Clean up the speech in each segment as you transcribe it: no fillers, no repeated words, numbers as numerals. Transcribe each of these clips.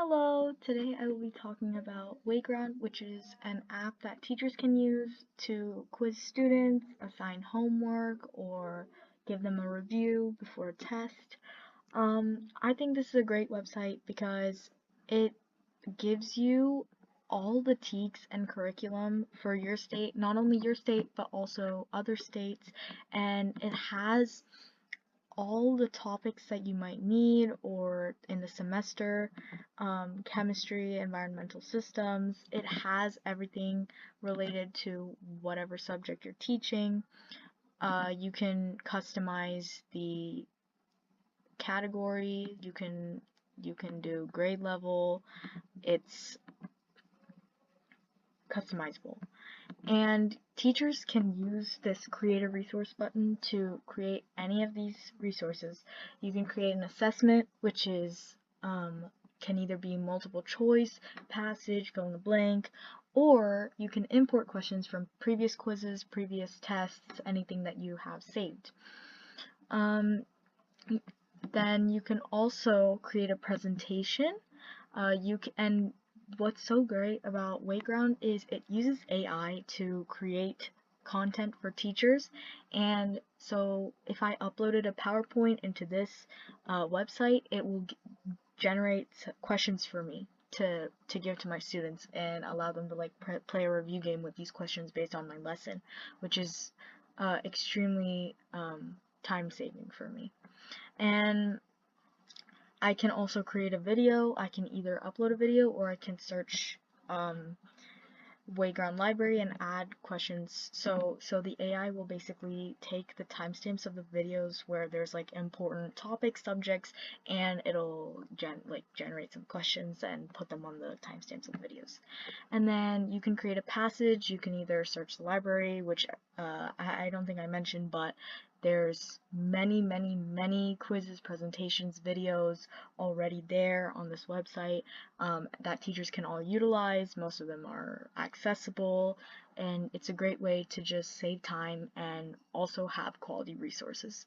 Hello, today I will be talking about Wayground, which is an app that teachers can use to quiz students, assign homework, or give them a review before a test. I think this is a great website because it gives you all the TEKS and curriculum for your state, not only your state, but also other states, and it has all the topics that you might need or in the semester, chemistry, environmental systems. It has everything related to whatever subject you're teaching. You can customize the category. You can do grade level. It's customizable. And teachers can use this create a resource button to create any of these resources. You can create an assessment, which is can either be multiple choice, passage, fill in the blank, or you can import questions from previous quizzes, previous tests, anything that you have saved. Then you can also create a presentation. And what's so great about Wayground is it uses AI to create content for teachers. And so if I uploaded a PowerPoint into this website, it will generate questions for me to give to my students and allow them to play a review game with these questions based on my lesson, which is extremely time saving for me. And I can also create a video. I can either upload a video or I can search Wayground library and add questions. So the AI will basically take the timestamps of the videos where there's like important topics, subjects, and it'll generate some questions and put them on the timestamps of the videos. And then you can create a passage. You can either search the library, which I don't think I mentioned, but there's many quizzes, presentations, videos already there on this website that teachers can all utilize. Most of them are accessible, and it's a great way to just save time and also have quality resources.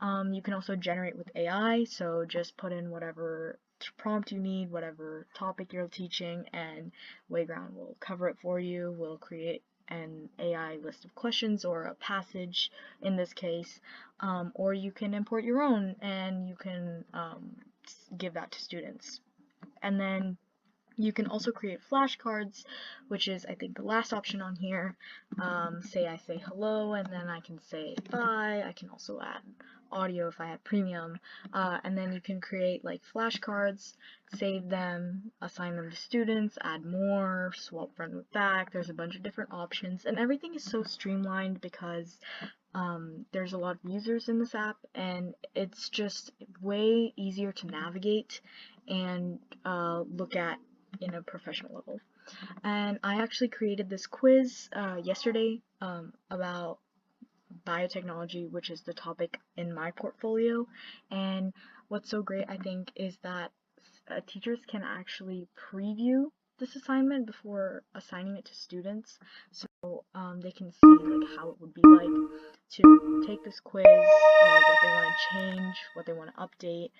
You can also generate with AI, so just put in whatever prompt you need, whatever topic you're teaching, and Wayground will cover it for you, will create an AI list of questions or a passage in this case, or you can import your own and you can give that to students. And then you can also create flashcards, which is I think the last option on here. Say I say hello and then I can say bye. I can also add audio if I have premium, and then you can create like flashcards, save them, assign them to students, add more, swap front with back. There's a bunch of different options, and everything is so streamlined because there's a lot of users in this app, and it's just way easier to navigate and look at in a professional level. And I actually created this quiz yesterday about biotechnology, which is the topic in my portfolio. And what's so great, I think, is that teachers can actually preview this assignment before assigning it to students, so they can see like how it would be like to take this quiz, what they want to change, what they want to update.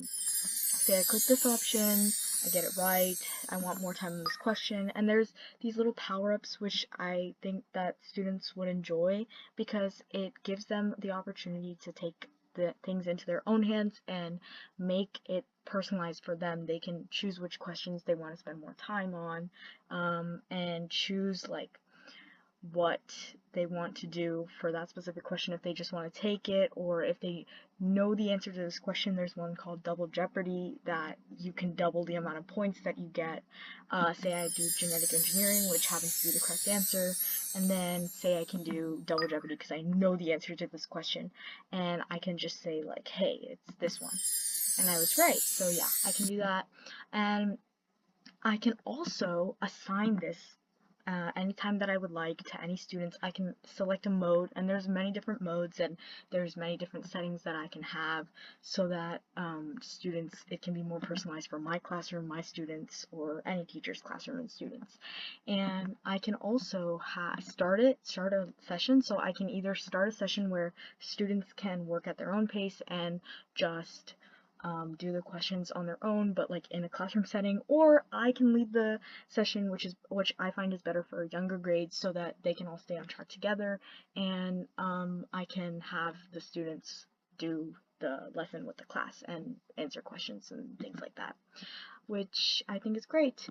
Say I click this option, I get it right, I want more time on this question, and there's these little power-ups which I think that students would enjoy because it gives them the opportunity to take the things into their own hands and make it personalized for them. They can choose which questions they want to spend more time on, and choose like what they want to do for that specific question, if they just want to take it or if they know the answer to this question. There's one called Double Jeopardy that you can double the amount of points that you get. Say I do genetic engineering, which happens to be the correct answer, and then say I can do Double Jeopardy because I know the answer to this question, and I can just say like, hey, it's this one, and I was right. So yeah, I can do that. And I can also assign this anytime that I would like to any students. I can select a mode, and there's many different modes and there's many different settings that I can have so that students, it can be more personalized for my classroom, my students, or any teacher's classroom and students. And I can also start a session, so I can either start a session where students can work at their own pace and just do the questions on their own, but like in a classroom setting, or I can lead the session, which I find is better for younger grades, so that they can all stay on track together, and I can have the students do the lesson with the class and answer questions and things like that, which I think is great.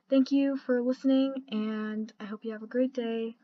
Thank you for listening, and I hope you have a great day.